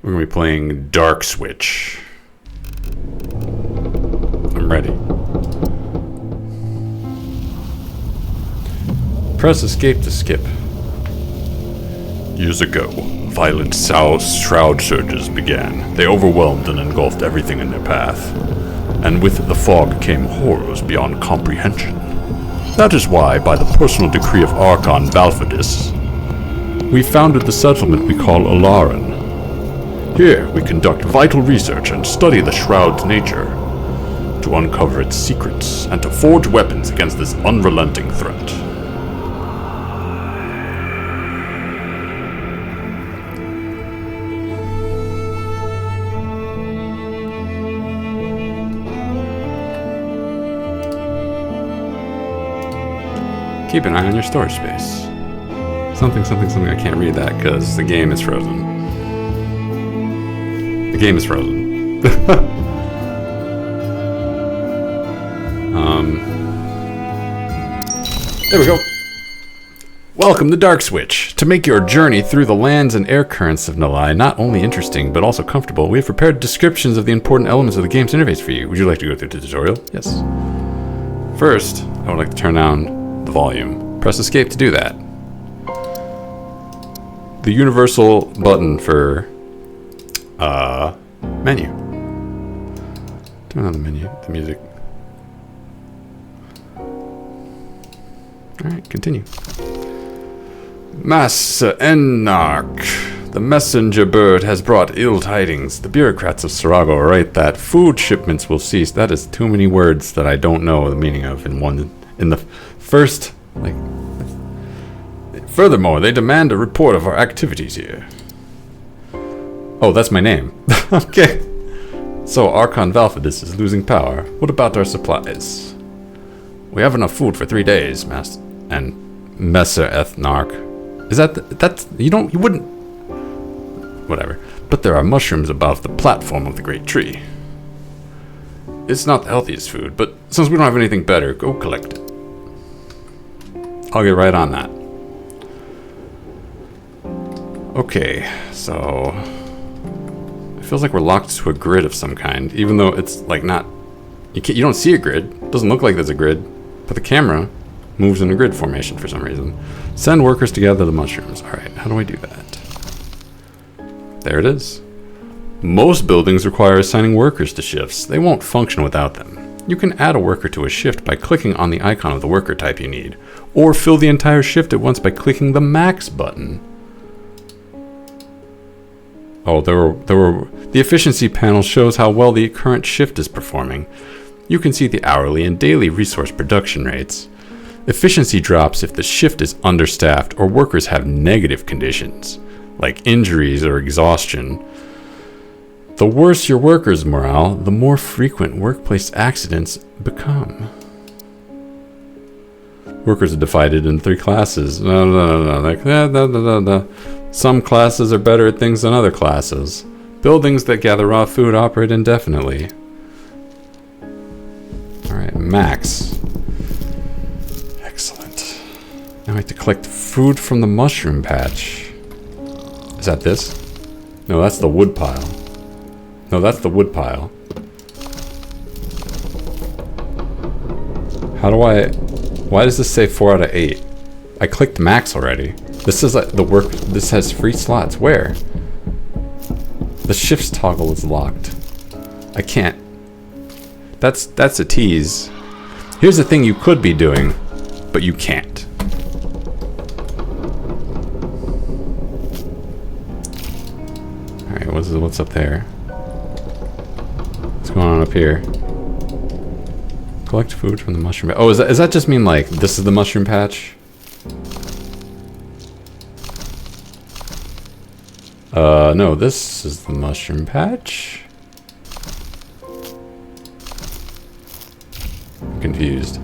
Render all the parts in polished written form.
We're going to be playing DarkSwitch. I'm ready. Press escape to skip. Years ago, violent shroud surges began. They overwhelmed and engulfed everything in their path. And with the fog came horrors beyond comprehension. That is why, by the personal decree of Archon Valfidus, we founded the settlement we call Alaran. Here, we conduct vital research and study the shroud's nature, to uncover its secrets and to forge weapons against this unrelenting threat. Keep an eye on your storage space. Something, I can't read that because the game is frozen. The game is frozen. There we go. Welcome to DarkSwitch. To make your journey through the lands and air currents of Nalai not only interesting, but also comfortable, we have prepared descriptions of the important elements of the game's interface for you. Would you like to go through the tutorial? Yes. First, I would like to turn down the volume. Press escape to do that. The universal button for menu. Turn on the menu, the music. Alright, continue. Master Ennark, the messenger bird has brought ill tidings. The bureaucrats of Sarago write that food shipments will cease. That is too many words that I don't know the meaning of in the first, like. Furthermore, they demand a report of our activities here. Oh, that's my name. Okay. So, Archon Valfidus is losing power. What about our supplies? We have enough food for 3 days, Master and Messer Ethnarch. Is that's you wouldn't whatever. But there are mushrooms above the platform of the great tree. It's not the healthiest food, but since we don't have anything better, go collect it. I'll get right on that. Okay, so it feels like we're locked to a grid of some kind, even though it's like not. You don't see a grid. It doesn't look like there's a grid, but the camera moves in a grid formation for some reason. Send workers to gather the mushrooms. All right, how do I do that? There it is. Most buildings require assigning workers to shifts. They won't function without them. You can add a worker to a shift by clicking on the icon of the worker type you need, or fill the entire shift at once by clicking the max button. Oh, the efficiency panel shows how well the current shift is performing. You can see the hourly and daily resource production rates. Efficiency drops if the shift is understaffed or workers have negative conditions, like injuries or exhaustion. The worse your workers' morale, the more frequent workplace accidents become. Workers are divided into 3 classes. Some classes are better at things than other classes. Buildings that gather raw food operate indefinitely. Alright, max. Excellent. Now I have to collect food from the mushroom patch. Is that this? No, that's the wood pile. No, that's the wood pile. How do I... Why does this say 4 out of 8? I clicked max already. This is like the work. This has free slots. Where? The shifts toggle is locked. I can't. That's a tease. Here's the thing you could be doing, but you can't. All right, what's up there? What's going on up here? Collect food from the mushroom. Oh, does that just mean like this is the mushroom patch? No, this is the mushroom patch. I'm confused.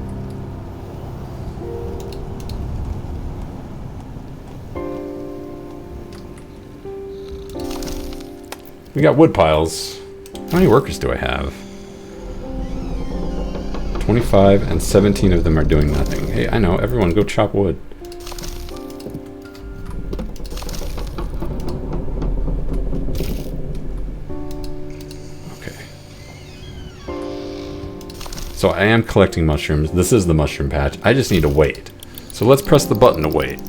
We got wood piles. How many workers do I have? 25 and 17 of them are doing nothing. Hey, I know, everyone go chop wood. So I am collecting mushrooms. This is the mushroom patch. I just need to wait. So let's press the button to wait.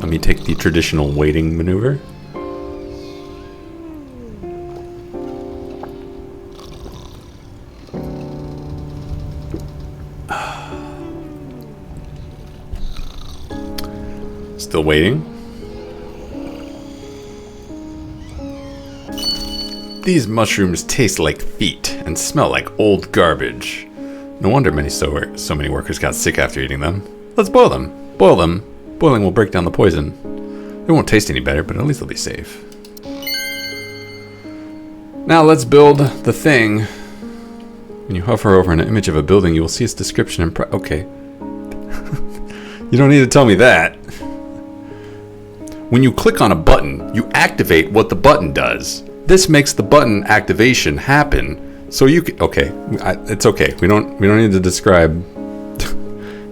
Let me take the traditional waiting maneuver. Still waiting. These mushrooms taste like feet and smell like old garbage. No wonder so many workers got sick after eating them. Let's boil them. Boil them. Boiling will break down the poison. They won't taste any better, but at least they'll be safe. Now let's build the thing. When you hover over an image of a building, you will see its description and okay. You don't need to tell me that. When you click on a button, you activate what the button does. This makes the button activation happen. So you can, okay, it's okay. We don't need to describe.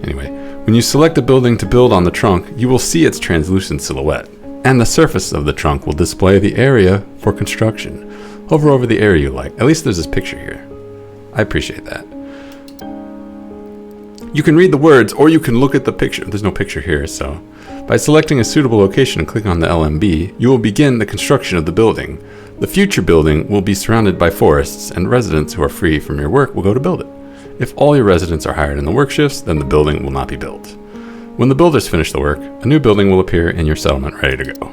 Anyway, when you select a building to build on the trunk, you will see its translucent silhouette, and the surface of the trunk will display the area for construction. Hover over the area you like. At least there's this picture here. I appreciate that. You can read the words, or you can look at the picture. There's no picture here, so. By selecting a suitable location and clicking on the LMB, you will begin the construction of the building. The future building will be surrounded by forests, and residents who are free from your work will go to build it. If all your residents are hired in the work shifts, then the building will not be built. When the builders finish the work, a new building will appear in your settlement ready to go.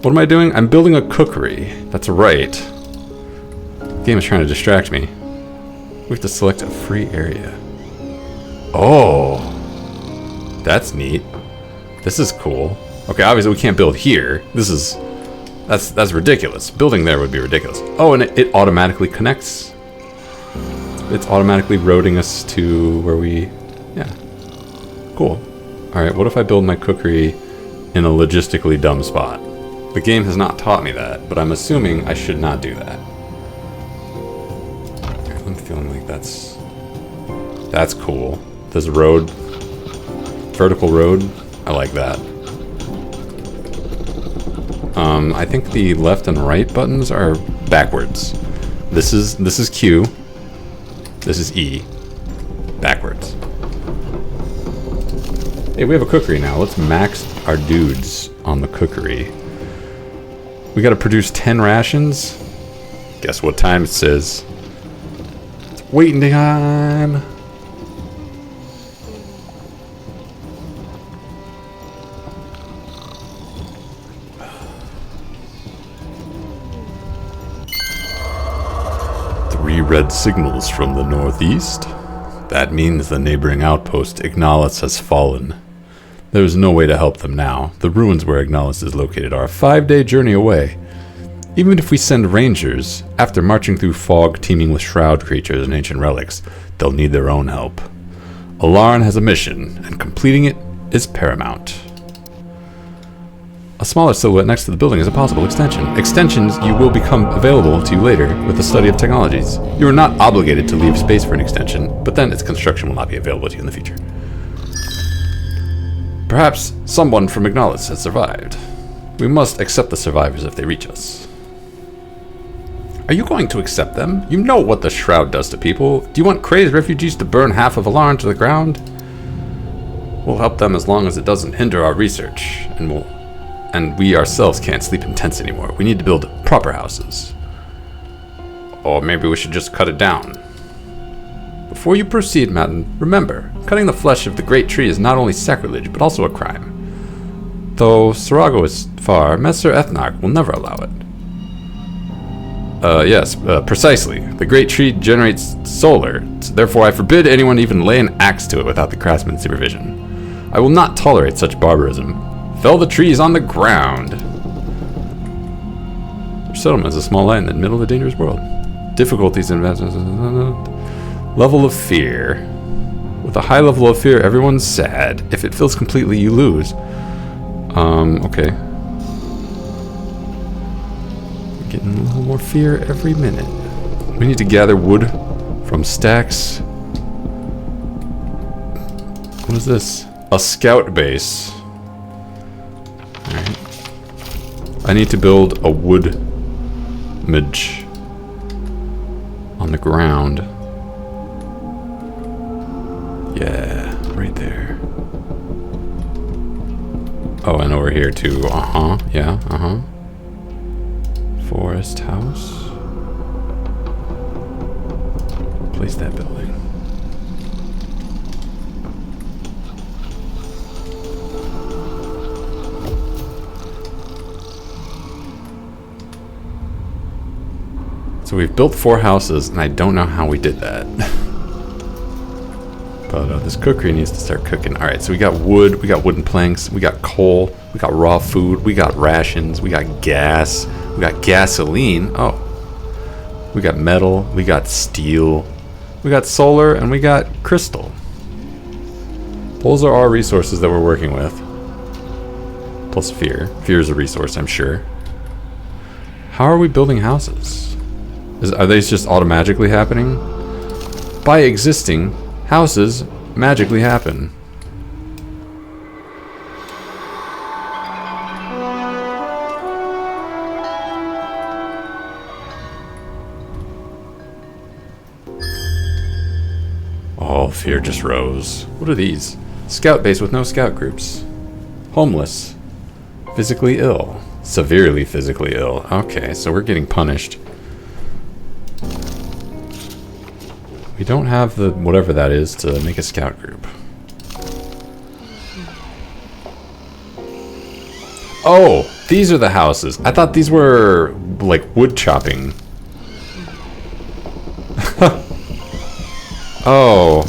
What am I doing? I'm building a cookery. That's right. The game is trying to distract me. We have to select a free area. Oh! That's neat. This is cool. Okay, obviously we can't build here. That's ridiculous. Building there would be ridiculous. Oh, and it automatically connects. It's automatically roading us to where we... Yeah. Cool. Alright, what if I build my cookery in a logistically dumb spot? The game has not taught me that, but I'm assuming I should not do that. Okay, I'm feeling like that's cool. This road... Vertical road. I like that. I think the left and right buttons are backwards. This is Q. This is E. Backwards. Hey, we have a cookery now. Let's max our dudes on the cookery. We gotta produce 10 rations. Guess what time it says? It's waiting time. Red signals from the northeast. That means the neighboring outpost Ignalis has fallen. There is no way to help them now. The ruins where Ignalis is located are a 5-day journey away. Even if we send rangers, after marching through fog teeming with shroud creatures and ancient relics, they'll need their own help. Alarn has a mission, and completing it is paramount. A smaller silhouette next to the building is a possible extension. Extensions you will become available to you later with the study of technologies. You are not obligated to leave space for an extension, but then its construction will not be available to you in the future. Perhaps someone from Ignalis has survived. We must accept the survivors if they reach us. Are you going to accept them? You know what the Shroud does to people. Do you want crazed refugees to burn half of Alarn to the ground? We'll help them as long as it doesn't hinder our research, and we ourselves can't sleep in tents anymore. We need to build proper houses. Or maybe we should just cut it down. Before you proceed, Madden, remember, cutting the flesh of the great tree is not only sacrilege, but also a crime. Though Sarago is far, Messer Ethnarch will never allow it. Yes, precisely. The great tree generates solar, therefore I forbid anyone even lay an axe to it without the craftsman's supervision. I will not tolerate such barbarism. Fell the trees on the ground. Your settlement is a small island in the middle of a dangerous world. Difficulties and level of fear. With a high level of fear, everyone's sad. If it fills completely, you lose. Okay. Getting a little more fear every minute. We need to gather wood from stacks. What is this? A scout base. Alright. I need to build a wood midge. on the ground. Yeah, right there. Oh, and over here too. Uh-huh. Yeah, uh-huh. Forest house. Place that building. So we've built 4 houses, and I don't know how we did that. But this cookery needs to start cooking. Alright, so we got wood, we got wooden planks, we got coal, we got raw food, we got rations, we got gas, we got gasoline. Oh. We got metal, we got steel, we got solar, and we got crystal. Those are our resources that we're working with. Plus fear. Fear is a resource, I'm sure. How are we building houses? Are these just automatically happening? By existing, houses magically happen. Oh, fear just rose. What are these? Scout base with no scout groups. Homeless. Physically ill. Severely physically ill. Okay, so we're getting punished. We don't have the whatever that is to make a scout group. Oh, these are the houses. I thought these were like wood chopping. Oh.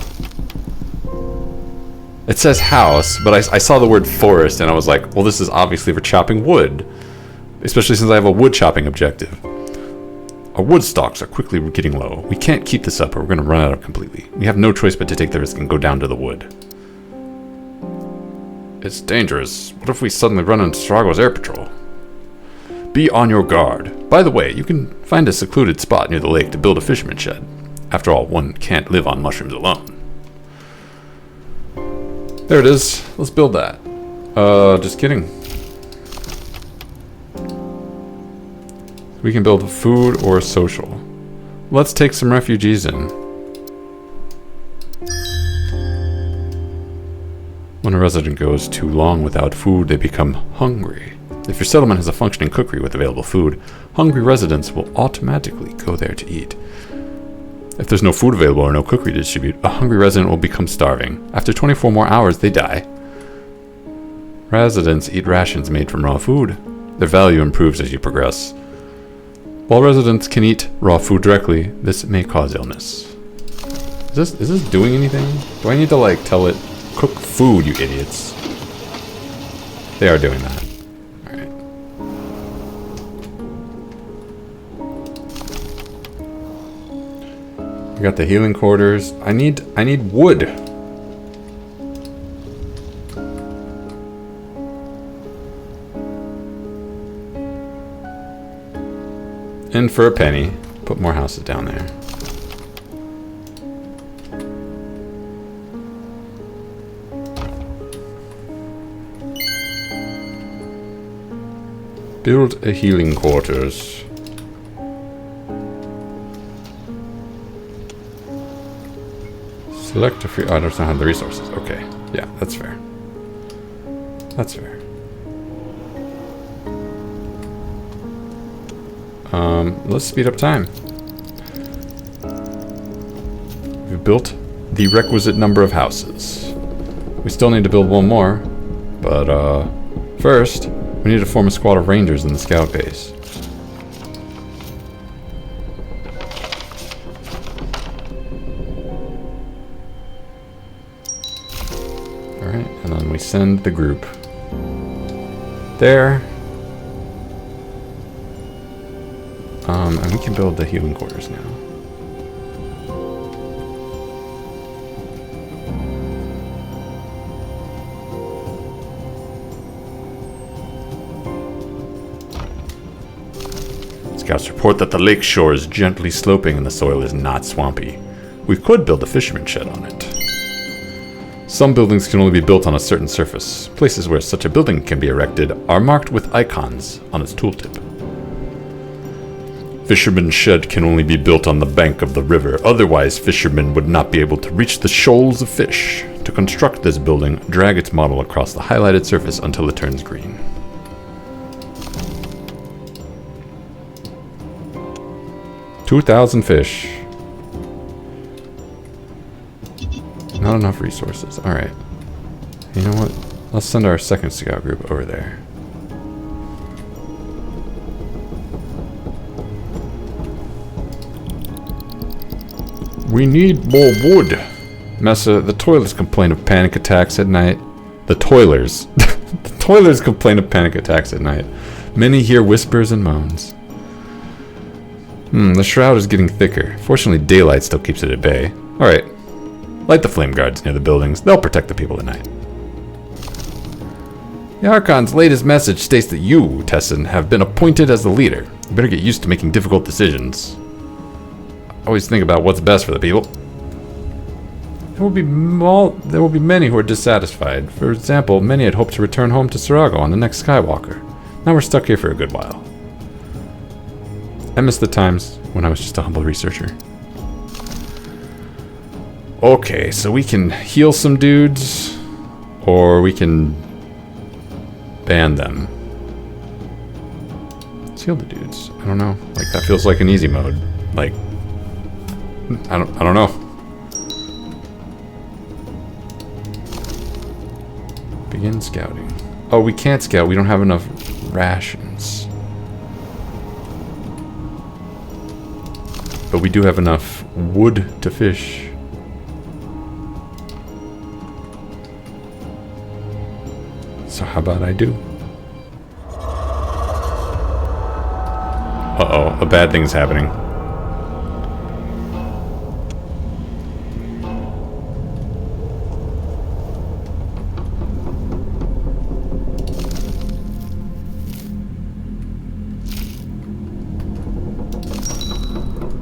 It says house, but I saw the word forest and I was like, well, this is obviously for chopping wood. Especially since I have a wood chopping objective. Our wood stocks are quickly getting low. We can't keep this up or we're going to run out completely. We have no choice but to take the risk and go down to the wood. It's dangerous. What if we suddenly run into Strago's air patrol? Be on your guard. By the way, you can find a secluded spot near the lake to build a fisherman shed. After all, one can't live on mushrooms alone. There it is. Let's build that. Just kidding. We can build food or social. Let's take some refugees in. When a resident goes too long without food, they become hungry. If your settlement has a functioning cookery with available food, hungry residents will automatically go there to eat. If there's no food available or no cookery to distribute, a hungry resident will become starving. After 24 more hours, they die. Residents eat rations made from raw food. Their value improves as you progress. While residents can eat raw food directly, this may cause illness. Is this doing anything? Do I need to like tell it, cook food, you idiots? They are doing that. Alright. We got the healing quarters. I need wood. In for a penny. Put more houses down there. Build a healing quarters. Select a free... Oh, I don't have the resources. Okay. Yeah, that's fair. That's fair. Let's speed up time. We've built the requisite number of houses. We still need to build one more, but first, we need to form a squad of rangers in the scout base. Alright, and then we send the group there. And we can build the healing quarters now. Scouts report that the lake shore is gently sloping and the soil is not swampy. We could build a fisherman shed on it. Some buildings can only be built on a certain surface. Places where such a building can be erected are marked with icons on its tooltip. Fisherman's shed can only be built on the bank of the river, otherwise fishermen would not be able to reach the shoals of fish. To construct this building, drag its model across the highlighted surface until it turns green. $2,000 fish. Not enough resources. Alright. You know what? Let's send our second scout group over there. We need more wood. Messa, the toilers complain of panic attacks at night. The toilers. The toilers complain of panic attacks at night. Many hear whispers and moans. The shroud is getting thicker. Fortunately, daylight still keeps it at bay. Alright. Light the flame guards near the buildings. They'll protect the people at night. The Archon's latest message states that you, Tessin, have been appointed as the leader. You better get used to making difficult decisions. Always think about what's best for the people. There will be many who are dissatisfied. For example, many had hoped to return home to Sarago on the next Skywalker. Now we're stuck here for a good while. I miss the times when I was just a humble researcher. Okay, so we can heal some dudes, or we can ban them. Let's heal the dudes. I don't know. Like, that feels like an easy mode. Like, I don't know. Begin scouting. Oh, we can't scout. We don't have enough rations. But we do have enough wood to fish. So how about I do? Uh-oh, a bad thing's happening.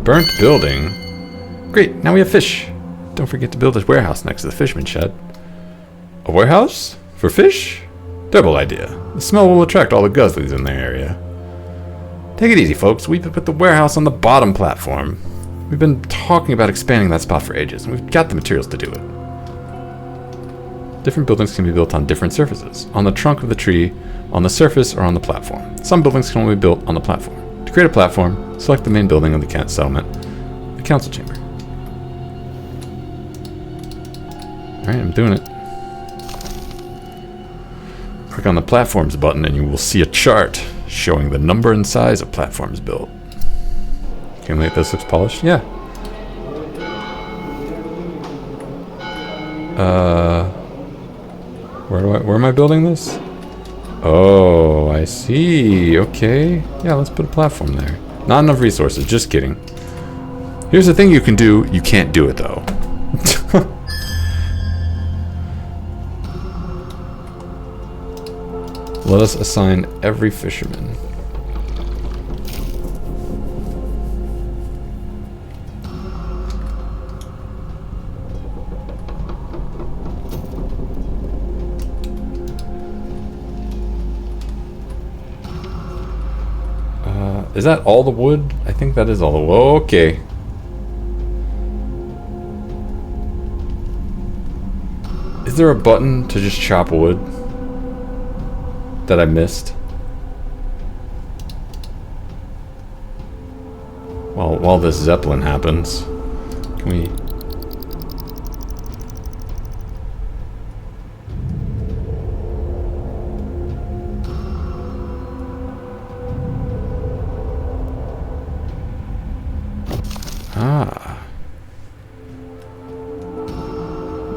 Burnt building? Great, now we have fish. Don't forget to build a warehouse next to the fisherman's shed. A warehouse? For fish? Terrible idea. The smell will attract all the guzzlies in the area. Take it easy, folks. We've put the warehouse on the bottom platform. We've been talking about expanding that spot for ages, and we've got the materials to do it. Different buildings can be built on different surfaces. On the trunk of the tree, on the surface, or on the platform. Some buildings can only be built on the platform. To create a platform, select the main building of the settlement, the council chamber. Alright, I'm doing it. Click on the platforms button and you will see a chart showing the number and size of platforms built. Can we make this looks polished? Yeah. Where am I building this? Oh, I see. Okay. Yeah, let's put a platform there. Not enough resources. Just kidding. Here's the thing you can do. You can't do it, though. Let us assign every fisherman. Is that all the wood? I think that is all the wood. Okay. Is there a button to just chop wood that I missed? While this Zeppelin happens, can we...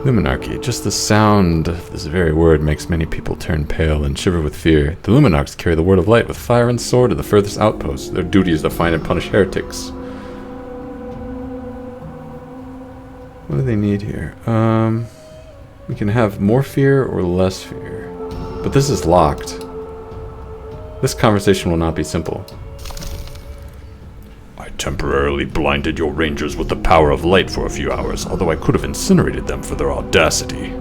Luminarchy. Just the sound of this very word makes many people turn pale and shiver with fear. The Luminarchs carry the word of light with fire and sword to the furthest outposts. Their duty is to find and punish heretics. What do they need here? We can have more fear or less fear. But this is locked. This conversation will not be simple. I temporarily blinded your rangers with the power of light for a few hours, although I could have incinerated them for their audacity.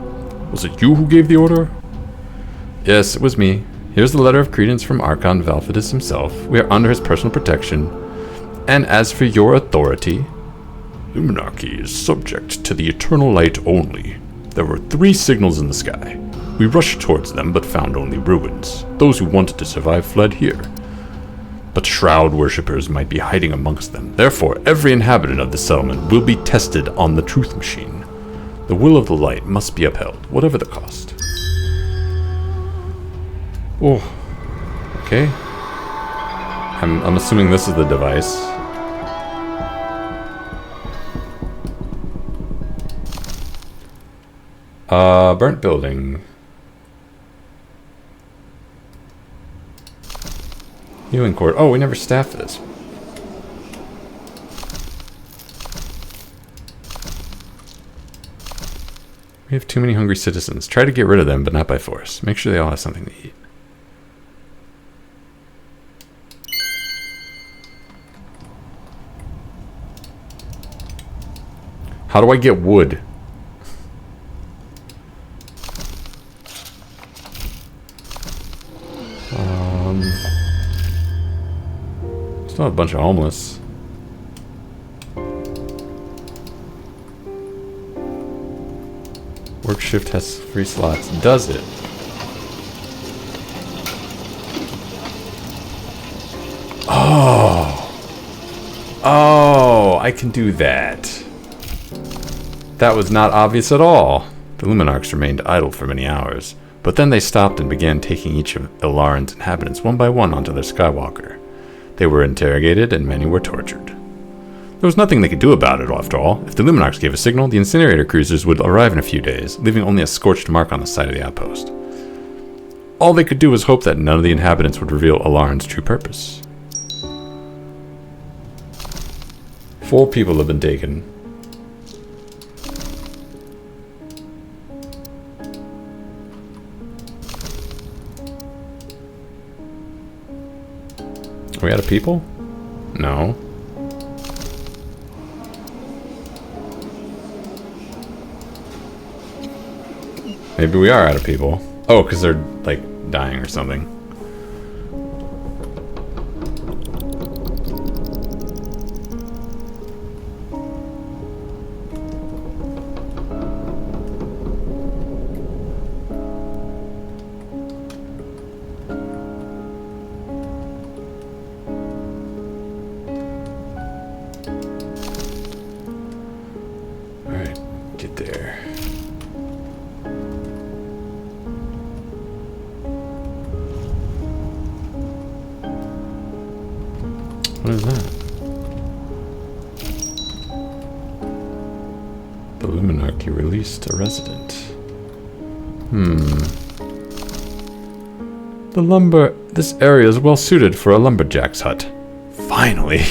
Was it you who gave the order? Yes, it was me. Here's the letter of credence from Archon Valfidus himself. We are under his personal protection. And as for your authority, Luminarchy is subject to the eternal light only. There were 3 signals in the sky. We rushed towards them, but found only ruins. Those who wanted to survive fled here. But Shroud worshippers might be hiding amongst them. Therefore, every inhabitant of the settlement will be tested on the Truth Machine. The will of the light must be upheld, whatever the cost. Oh, okay. I'm assuming this is the device. Burnt building. Healing cord. Oh, we never staffed this. We have too many hungry citizens. Try to get rid of them, but not by force. Make sure they all have something to eat. How do I get wood? Still have a bunch of homeless. Work shift has 3 slots. Does it? Oh! Oh, I can do that. That was not obvious at all. The Luminarchs remained idle for many hours, but then they stopped and began taking each of Ilaran's inhabitants one by one onto their Skywalker. They were interrogated, and many were tortured. There was nothing they could do about it, after all. If the Luminarchs gave a signal, the incinerator cruisers would arrive in a few days, leaving only a scorched mark on the side of the outpost. All they could do was hope that none of the inhabitants would reveal Ilaran's true purpose. 4 people have been taken. Are we out of people? No. Maybe we are out of people. Oh, because they're, like, dying or something. What is that? The Luminarchy released a resident. The lumber... This area is well suited for a lumberjack's hut. Finally!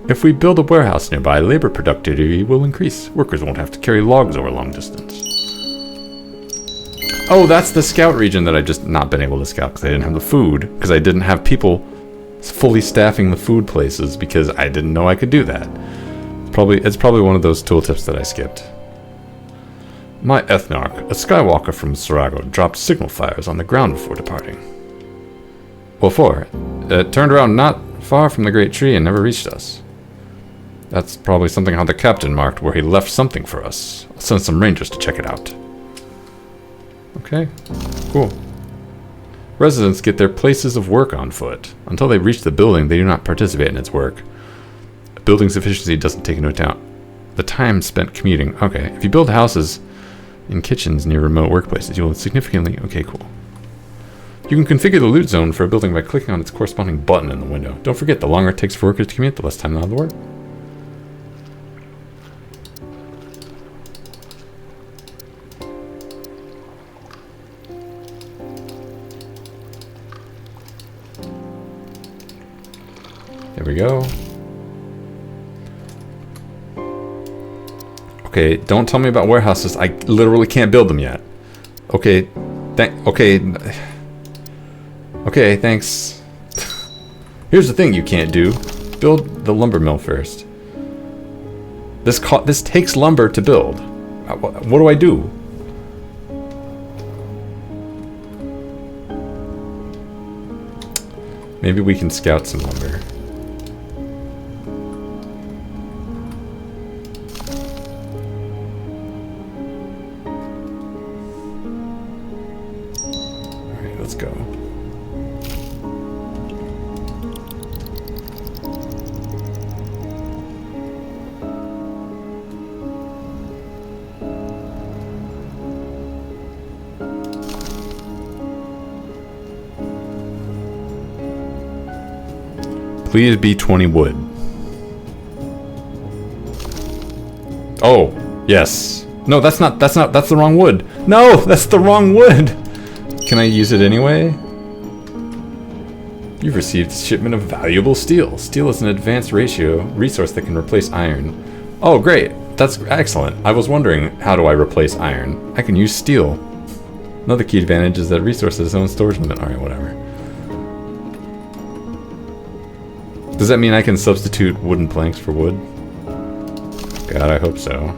If we build a warehouse nearby, labor productivity will increase. Workers won't have to carry logs over long distance. Oh, that's the scout region that I just not been able to scout because I didn't have the food. Because I didn't have people fully staffing the food places because I didn't know I could do that. It's probably one of those tooltips that I skipped. My Ethnarch, a Skywalker from Sarago, dropped signal fires on the ground before departing. Before, it turned around not far from the great tree and never reached us. That's probably something how the captain marked where he left something for us. I'll send some rangers to check it out. Okay, cool. Residents get their places of work on foot. Until they reach the building, they do not participate in its work. A building's efficiency doesn't take into account the time spent commuting. Okay, if you build houses in kitchens near remote workplaces, you will significantly... Okay, cool. You can configure the loot zone for a building by clicking on its corresponding button in the window. Don't forget, the longer it takes for workers to commute, the less time they'll have to work. There we go. Okay, don't tell me about warehouses. I literally can't build them yet. Okay, okay, thanks. Here's the thing you can't do. Build the lumber mill first. This takes lumber to build. What do I do? Maybe we can scout some lumber. Please be 20 wood. Oh, yes. No, that's the wrong wood. No, that's the wrong wood. Can I use it anyway? You've received a shipment of valuable steel. Steel is an advanced resource that can replace iron. Oh, great. That's excellent. I was wondering, how do I replace iron? I can use steel. Another key advantage is that resource has its own storage limit. Alright, whatever. Does that mean I can substitute wooden planks for wood? God, I hope so.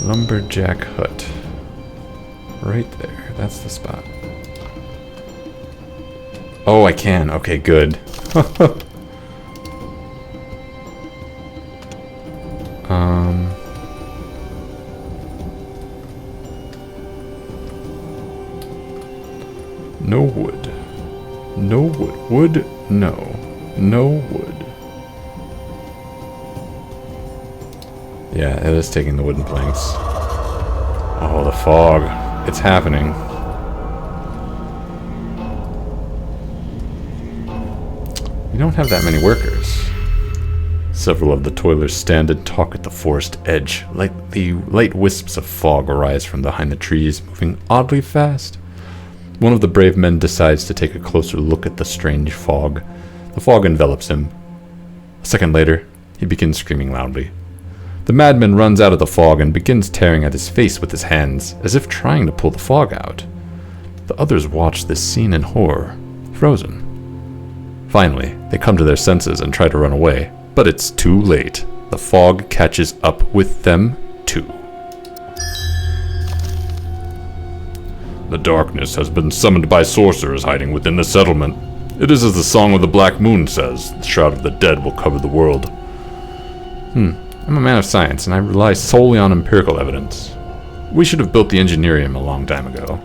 Lumberjack hut. Right there. That's the spot. Oh, I can. Okay, good. No wood. No wood. Wood? No. No wood. Yeah, it is taking the wooden planks. Oh, the fog. It's happening. We don't have that many workers. Several of the toilers stand and talk at the forest edge. Light wisps of fog arise from behind the trees, moving oddly fast. One of the brave men decides to take a closer look at the strange fog. The fog envelops him. A second later, he begins screaming loudly. The madman runs out of the fog and begins tearing at his face with his hands, as if trying to pull the fog out. The others watch this scene in horror, frozen. Finally, they come to their senses and try to run away, but it's too late. The fog catches up with them, too. The darkness has been summoned by sorcerers hiding within the settlement. It is as the Song of the Black Moon says, the Shroud of the Dead will cover the world. I'm a man of science, and I rely solely on empirical evidence. We should have built the Engineerium a long time ago.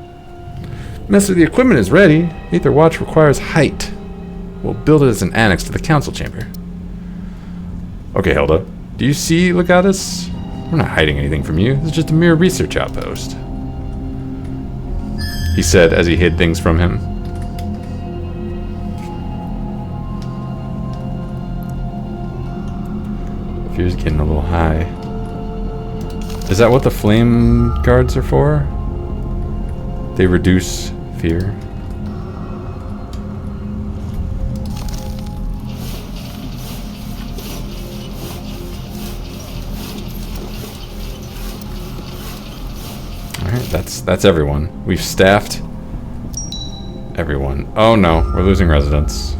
Master, the equipment is ready. Aether Watch requires height. We'll build it as an annex to the council chamber. Okay, Hilda. Do you see Legatus? We're not hiding anything from you. This is just a mere research outpost. He said as he hid things from him. Fear's getting a little high. Is that what the flame guards are for? They reduce fear. Alright, that's everyone. We've staffed everyone. Oh no, we're losing residents.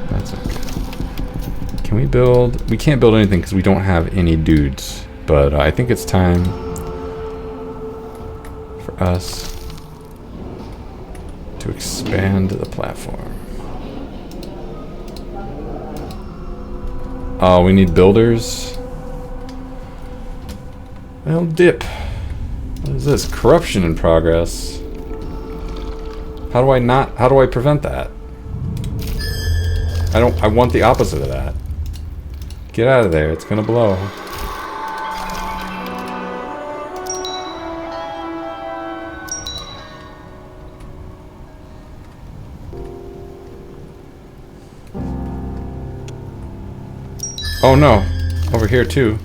That's okay. Can we build? We can't build anything because we don't have any dudes. But I think it's time for us to expand the platform. Oh, we need builders. Well, dip. What is this? Corruption in progress. How do I prevent that? I want the opposite of that. Get out of there, it's gonna blow. Oh no, over here too.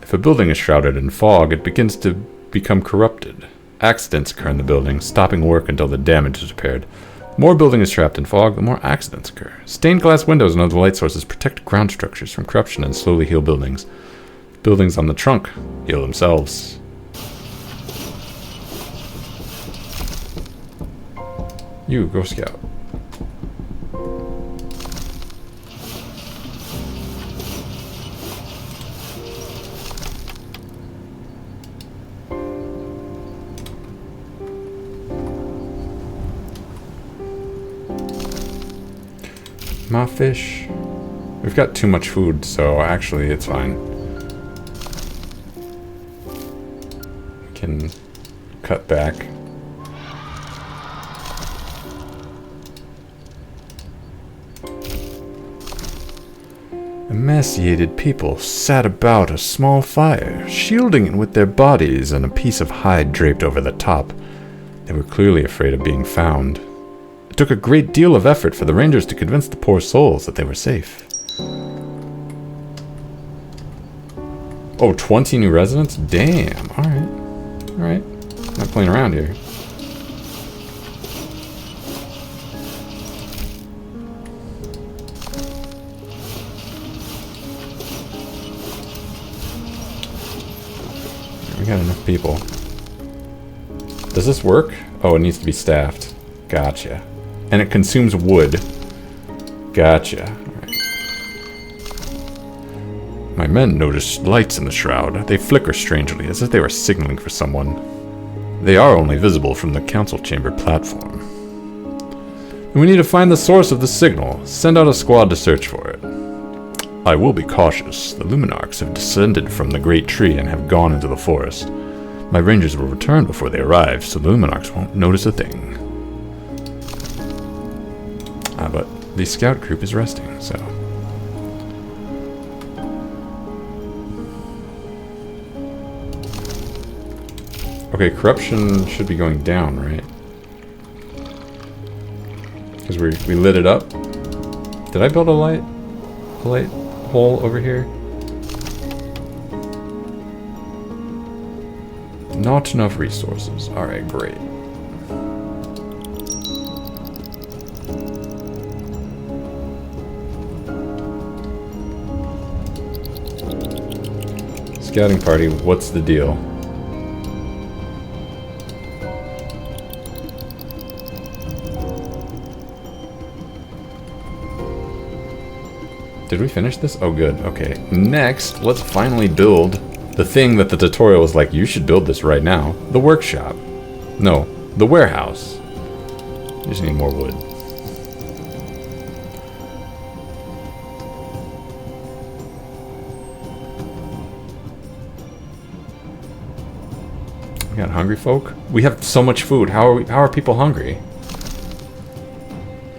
If a building is shrouded in fog, it begins to become corrupted. Accidents occur in the building, stopping work until the damage is repaired. The more a building is trapped in fog, the more accidents occur. Stained glass windows and other light sources protect ground structures from corruption and slowly heal buildings. Buildings on the trunk heal themselves. You, Girl Scout. My fish. We've got too much food, so actually it's fine. We can cut back. Emaciated people sat about a small fire, shielding it with their bodies and a piece of hide draped over the top. They were clearly afraid of being found. It took a great deal of effort for the rangers to convince the poor souls that they were safe. Oh, 20 new residents? Damn. Alright. Alright. Not playing around here. We got enough people. Does this work? Oh, it needs to be staffed. Gotcha. And it consumes wood. Gotcha. Alright. My men noticed lights in the shroud. They flicker strangely, as if they were signaling for someone. They are only visible from the council chamber platform. We need to find the source of the signal. Send out a squad to search for it. I will be cautious. The Luminarchs have descended from the great tree and have gone into the forest. My rangers will return before they arrive, so the Luminarchs won't notice a thing. But the scout group is resting, so... Okay, corruption should be going down, right? Because we lit it up. Did I build a light hole over here? Not enough resources. Alright, great. Scouting party, what's the deal? Did we finish this? Oh, good. Okay. Next, let's finally build the thing that the tutorial was like, you should build this right now. The workshop. No, the warehouse. You just need more wood. We got hungry folk? We have so much food. How are people hungry?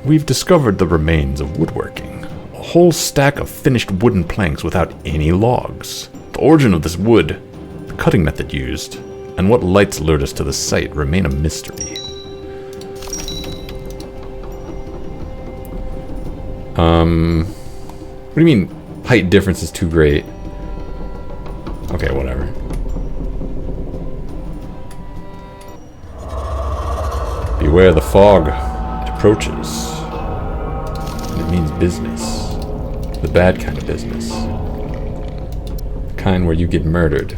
We've discovered the remains of woodworking. A whole stack of finished wooden planks without any logs. The origin of this wood, the cutting method used, and what lights lured us to the site remain a mystery. What do you mean height difference is too great? Okay, whatever. Beware the fog. It approaches. And it means business. The bad kind of business. The kind where you get murdered.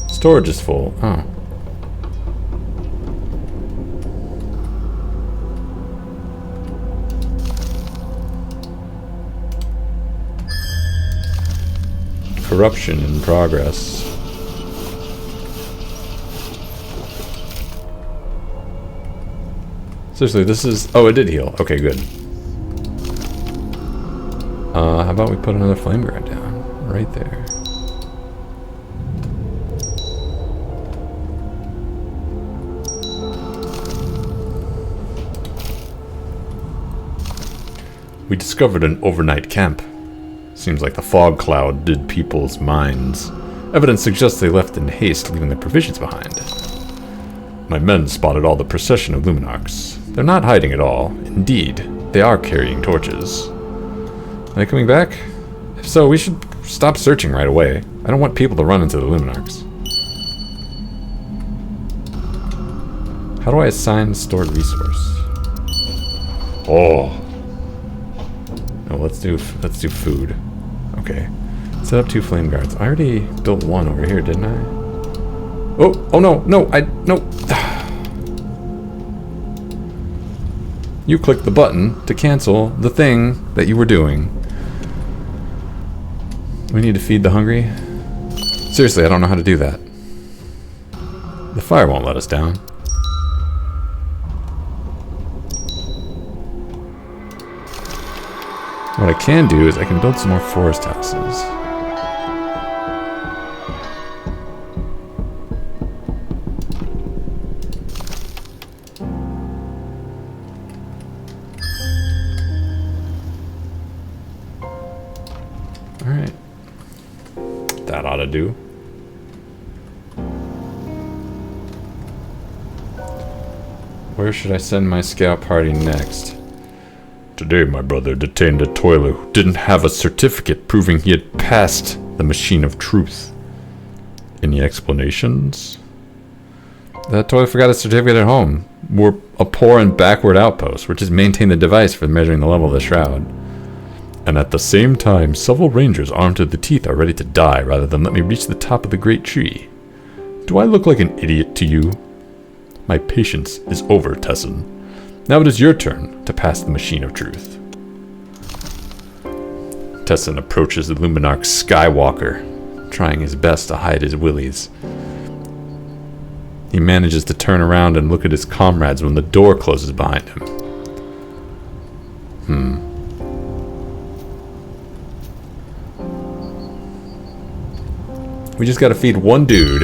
Storage is full. Oh. Corruption in progress. Seriously, this is... Oh, it did heal. Okay, good. How about we put another flame guard down? Right there. We discovered an overnight camp. Seems like the fog cloud did people's minds. Evidence suggests they left in haste, leaving their provisions behind. My men spotted all the procession of Luminarchs. They're not hiding at all. Indeed, they are carrying torches. Are they coming back? If so, we should stop searching right away. I don't want people to run into the Luminarchs. How do I assign stored resource? Oh. No, let's do food. Okay. Set up 2 flame guards. I already built one over here, didn't I? Oh no, no. You clicked the button to cancel the thing that you were doing. We need to feed the hungry. Seriously, I don't know how to do that. The fire won't let us down. What I can do is I can build some more forest houses. that ought to do. Where should I send my scout party next? Today, my brother detained a toiler who didn't have a certificate proving he had passed the machine of truth. Any explanations? That toiler forgot his certificate at home. We're a poor and backward outpost. We're just maintaining the device for measuring the level of the shroud. And at the same time, several rangers armed to the teeth are ready to die rather than let me reach the top of the great tree. Do I look like an idiot to you? My patience is over, Tessin. Now it is your turn to pass the machine of truth. Tessin approaches the Luminarch Skywalker, trying his best to hide his willies. He manages to turn around and look at his comrades when the door closes behind him. We just gotta feed one dude.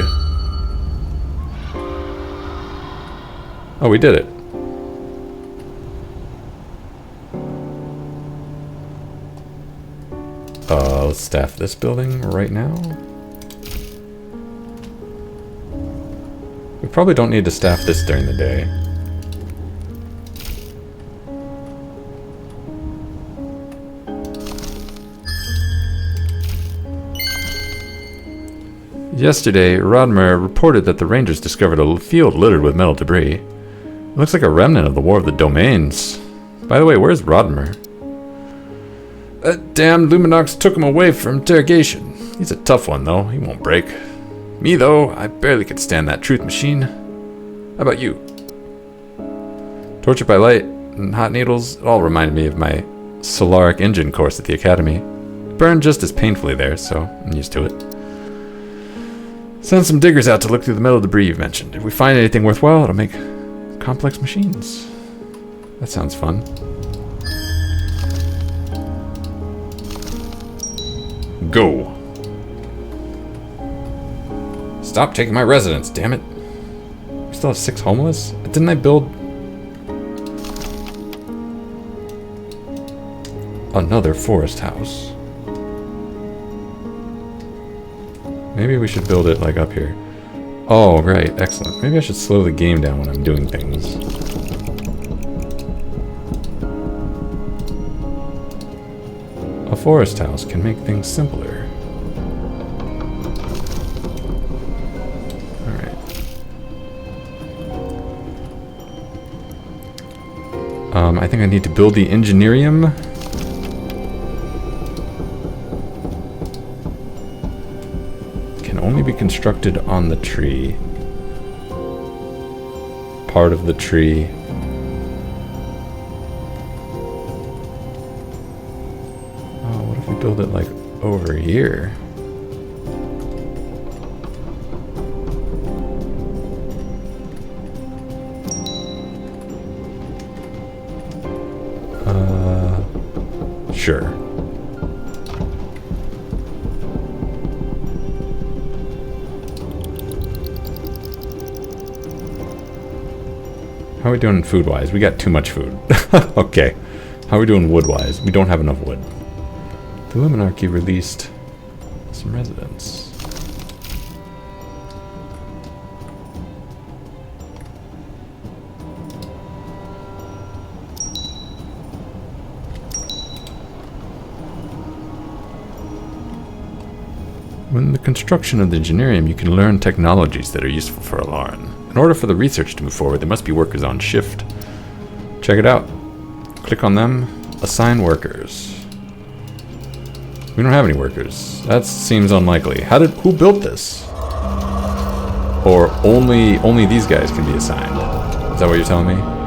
Oh, we did it. Let's staff this building right now. We probably don't need to staff this during the day. Yesterday, Rodmer reported that the Rangers discovered a field littered with metal debris. It looks like a remnant of the War of the Domains. By the way, where's Rodmer? That damned Luminox took him away for interrogation. He's a tough one, though. He won't break. Me, though, I barely could stand that truth machine. How about you? Torture by light and hot needles, it all reminded me of my Solaric engine course at the Academy. It burned just as painfully there, so I'm used to it. Send some diggers out to look through the metal debris you've mentioned. If we find anything worthwhile, it'll make complex machines. That sounds fun. Go. Stop taking my residence, damn it. We still have 6 homeless? Didn't I build another forest house? Maybe we should build it like up here. Oh, right, excellent. Maybe I should slow the game down when I'm doing things. A forest house can make things simpler. I think I need to build the Engineerium. Can only be constructed on the tree. Part of the tree. Oh, what if we build it like over here? Sure. How are we doing food-wise? We got too much food. Okay. How are we doing wood-wise? We don't have enough wood. The Luminarchy released some residents. When the construction of the Engineerium, you can learn technologies that are useful for Alaran. In order for the research to move forward, there must be workers on shift. Check it out. Click on them. Assign workers. We don't have any workers. That seems unlikely. Who built this? Or only these guys can be assigned. Is that what you're telling me?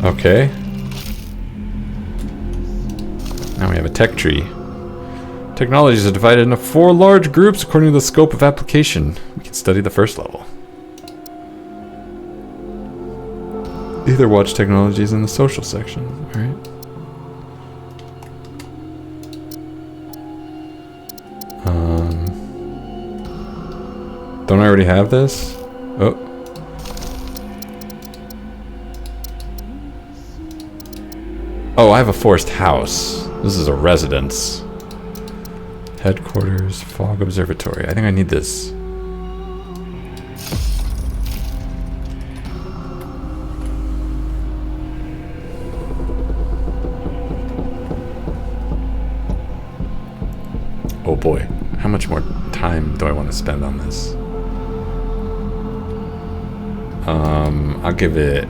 Okay. Now we have a tech tree. Technologies are divided into 4 large groups according to the scope of application. We can study the first level. Either watch technologies in the social section. Alright. Don't I already have this? Oh. Oh, I have a forced house. This is a residence. Headquarters, fog observatory. I think I need this. Oh boy, how much more time do I want to spend on this? I'll give it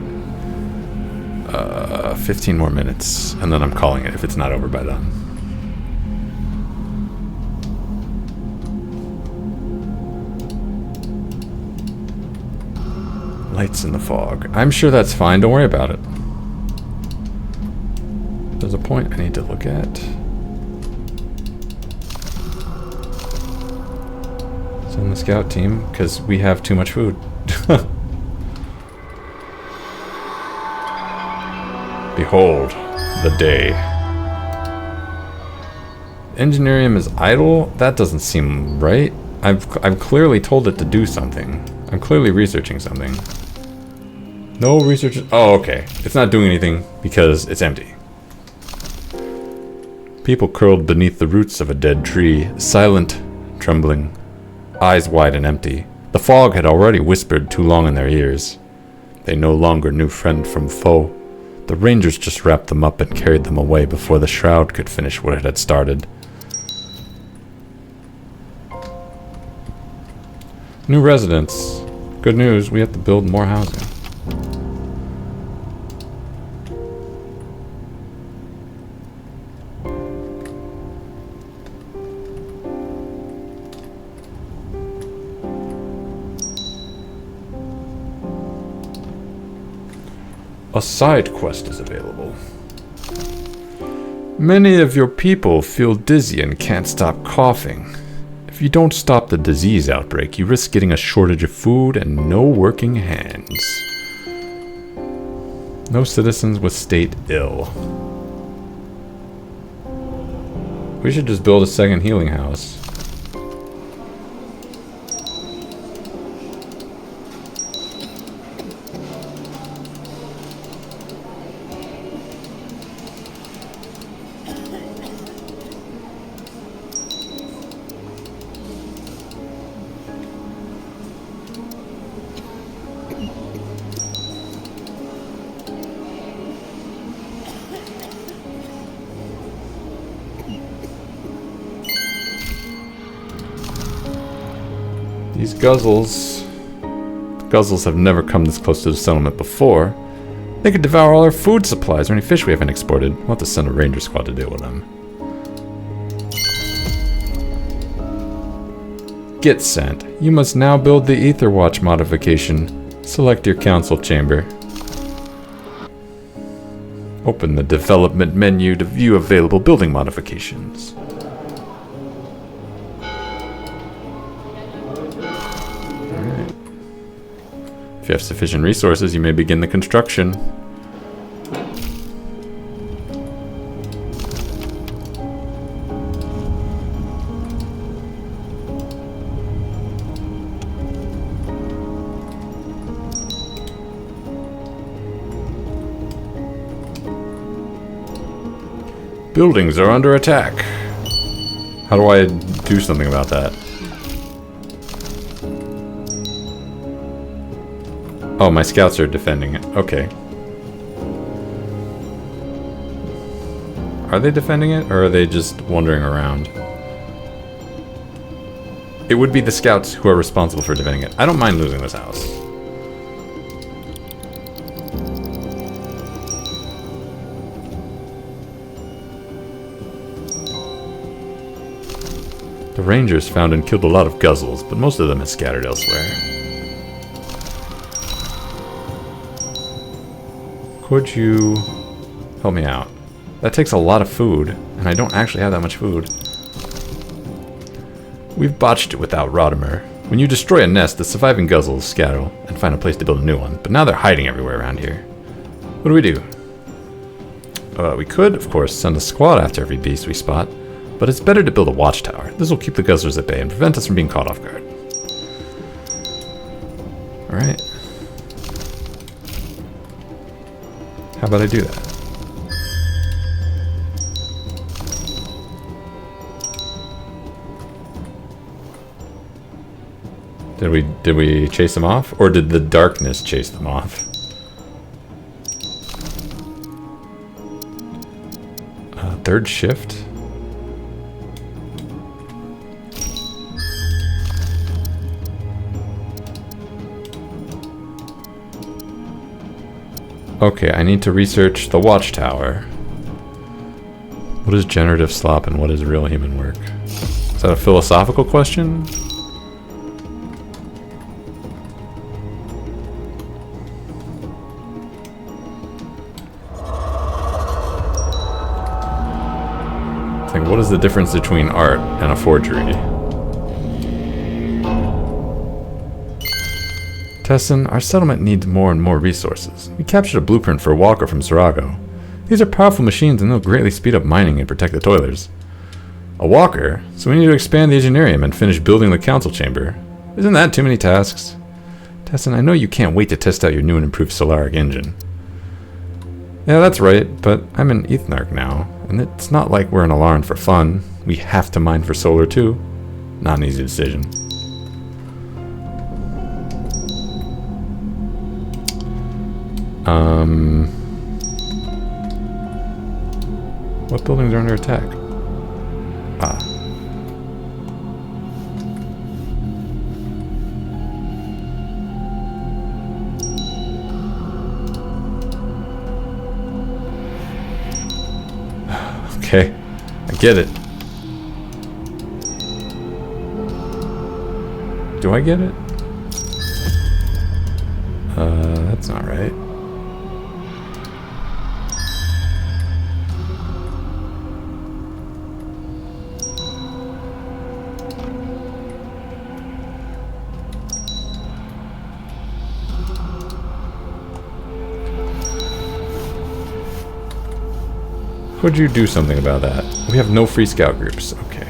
15 more minutes, and then I'm calling it if it's not over by then. Lights in the fog. I'm sure that's fine, don't worry about it. There's a point I need to look at. Send the scout team, because we have too much food. Behold, the day. Engineering is idle? That doesn't seem right. I've clearly told it to do something. I'm clearly researching something. No research. Oh, okay. It's not doing anything because it's empty. People curled beneath the roots of a dead tree, silent, trembling, eyes wide and empty. The fog had already whispered too long in their ears. They no longer knew friend from foe. The rangers just wrapped them up and carried them away before the shroud could finish what it had started. New residents. Good news, we have to build more housing. A side quest is available. Many of your people feel dizzy and can't stop coughing. If you don't stop the disease outbreak, you risk getting a shortage of food and no working hands. No citizens with state ill. We should just build a second healing house. These guzzles have never come this close to the settlement before. They could devour all our food supplies or any fish we haven't exported. We'll have to send a ranger squad to deal with them. Get sent. You must now build the Ether Watch modification. Select your council chamber. Open the development menu to view available building modifications. If you have sufficient resources, you may begin the construction. Buildings are under attack. How do I do something about that? Oh, my scouts are defending it. Okay. Are they defending it, or are they just wandering around? It would be the scouts who are responsible for defending it. I don't mind losing this house. The rangers found and killed a lot of guzzles, but most of them have scattered elsewhere. Could you help me out? That takes a lot of food, and I don't actually have that much food. We've botched it without Rodimer. When you destroy a nest, the surviving guzzles scatter and find a place to build a new one. But now they're hiding everywhere around here. What do we do? We could, of course, send a squad after every beast we spot, but it's better to build a watchtower. This will keep the guzzlers at bay and prevent us from being caught off guard. Alright. How about I do that? Did we chase them off? Or did the darkness chase them off? Third shift? Okay, I need to research the watchtower. What is generative slop and what is real human work? Is that a philosophical question? What is the difference between art and a forgery? Tessin, our settlement needs more and more resources. We captured a blueprint for a walker from Sarago. These are powerful machines and they'll greatly speed up mining and protect the toilers. A walker? So we need to expand the engineering and finish building the council chamber. Isn't that too many tasks? Tessin, I know you can't wait to test out your new and improved Solaric engine. Yeah, that's right, but I'm an Ethnarch now, and it's not like we're an Alaran for fun. We have to mine for solar too. Not an easy decision. What buildings are under attack? Ah. Okay, I get it. Do I get it? That's not right. Could you do something about that? We have no free scout groups. Okay.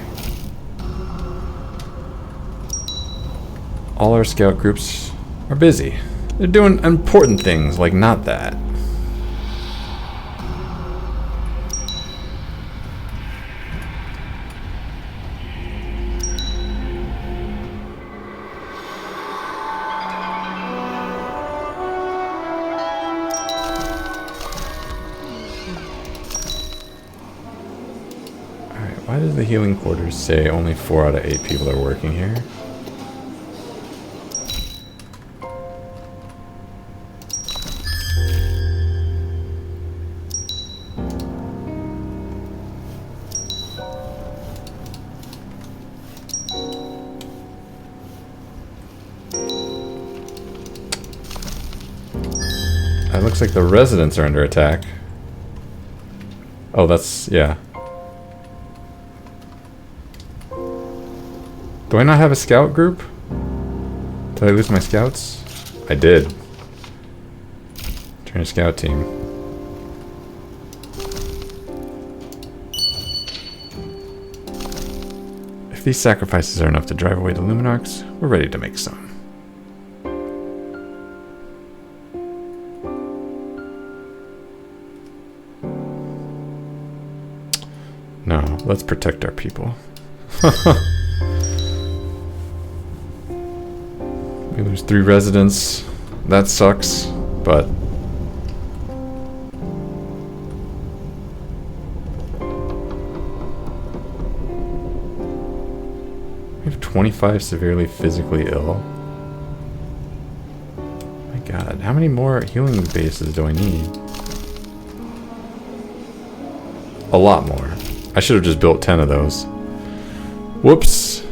All our scout groups are busy. They're doing important things like not that. Why does the healing quarters say only 4 out of 8 people are working here? It looks like the residents are under attack. Oh, that's, yeah. Do I not have a scout group? Did I lose my scouts? I did. Turn a scout team. If these sacrifices are enough to drive away the Luminarchs, we're ready to make some. No, let's protect our people. We lose 3 residents. That sucks, but... we have 25 severely physically ill. My god, how many more healing bases do I need? A lot more. I should have just built 10 of those. Whoops.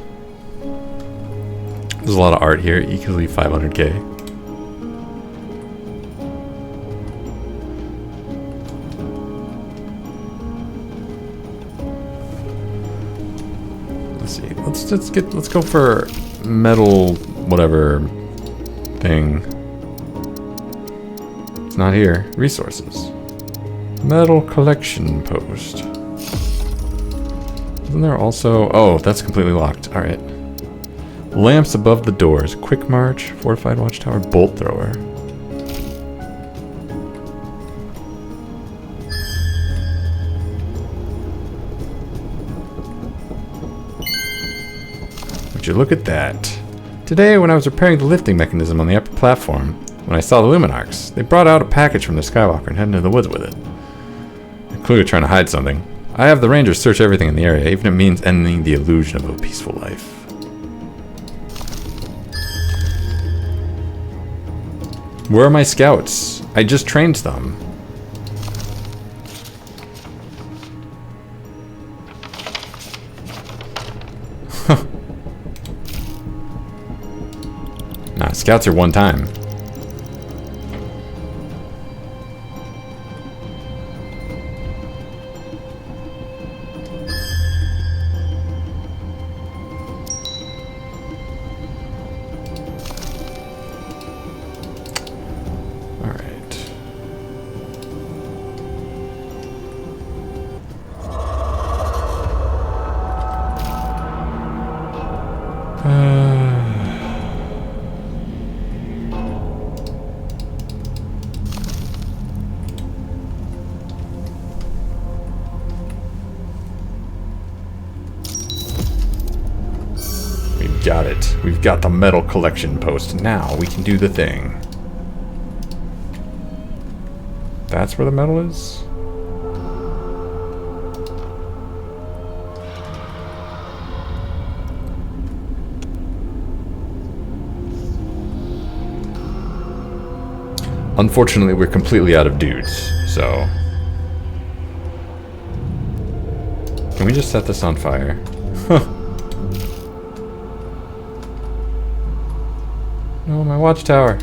There's a lot of art here, easily 500k. Let's see. Let's go for metal whatever thing. It's not here. Resources. Metal collection post. Isn't there also... Oh, that's completely locked. Alright. Lamps above the doors. Quick march. Fortified watchtower. Bolt thrower. Would you look at that? Today, when I was repairing the lifting mechanism on the upper platform, when I saw the Luminarchs, they brought out a package from the Skywalker and headed into the woods with it. They're clearly trying to hide something. I have the Rangers search everything in the area, even if it means ending the illusion of a peaceful life. Where are my scouts? I just trained them. Nah, scouts are one time. Got it. We've got the metal collection post. Now we can do the thing. That's where the metal is? Unfortunately, we're completely out of dudes, so... Can we just set this on fire? No, my watchtower.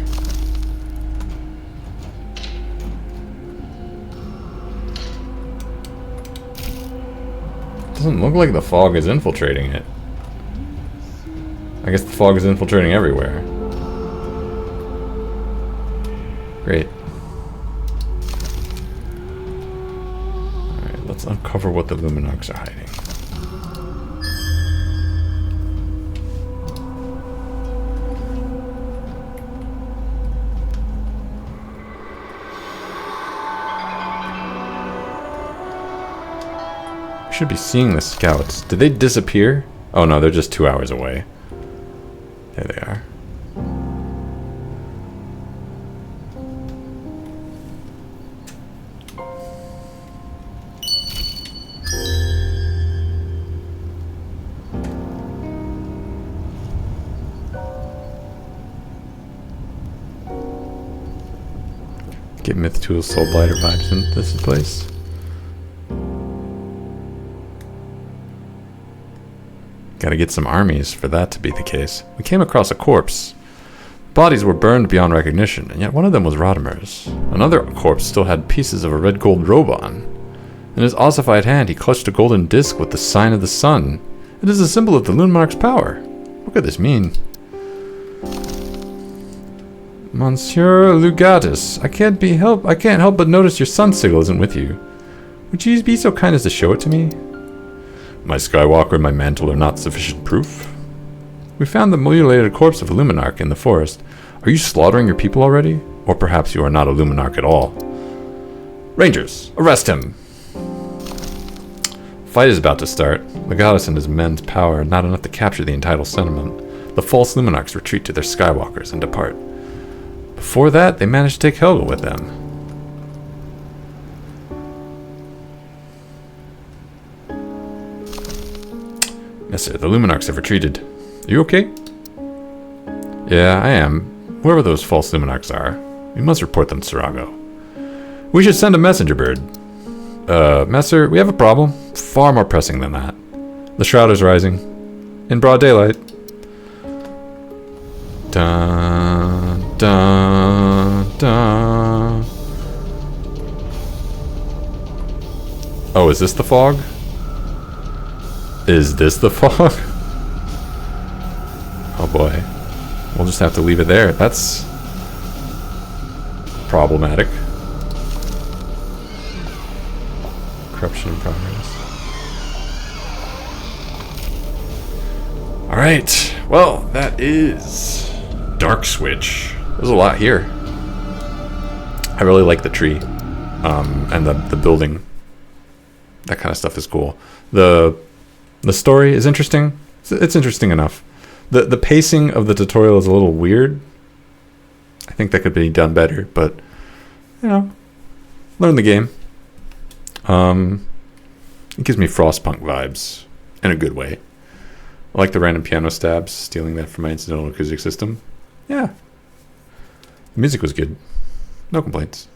Doesn't look like the fog is infiltrating it. I guess the fog is infiltrating everywhere. Great. Alright, let's uncover what the Luminarchs are hiding. Should be seeing the scouts. Did they disappear? Oh no, they're just 2 hours away. There they are. Get Myth Tool Soul Blighter vibes in this place. Gotta get some armies for that to be the case. We came across a corpse. Bodies were burned beyond recognition, and yet one of them was Rodimer's. Another corpse still had pieces of a red gold robe on. In his ossified hand, he clutched a golden disc with the sign of the sun. It is a symbol of the Luminarch's power. What could this mean? Monsieur Lugatus, I can't help but notice your sun signal isn't with you. Would you be so kind as to show it to me? My Skywalker and my mantle are not sufficient proof. We found the mutilated corpse of a Luminarch in the forest. Are you slaughtering your people already? Or perhaps you are not a Luminarch at all. Rangers, arrest him! Fight is about to start. Legatus and his men's power are not enough to capture the entitled sentiment. The false Luminarchs retreat to their Skywalkers and depart. Before that, they managed to take Helga with them. Yes, sir. The Luminarchs have retreated. Are you okay? Yeah, I am. Whoever those false Luminarchs are, we must report them to Sarago. We should send a messenger bird. Messer, we have a problem. Far more pressing than that. The shroud is rising. In broad daylight. Dun, dun, dun. Oh, is this the fog? Is this the fog? boy. We'll just have to leave it there. That's problematic. Corruption in progress. Alright, well, that is DarkSwitch. There's a lot here. I really like the tree, and the building. That kind of stuff is cool. The story is interesting. It's interesting enough. The pacing of the tutorial is a little weird. I think that could be done better, but you know, learn the game. It gives me Frostpunk vibes in a good way. I like the random piano stabs, stealing that from my incidental acoustic system. Yeah. The music was good. No complaints.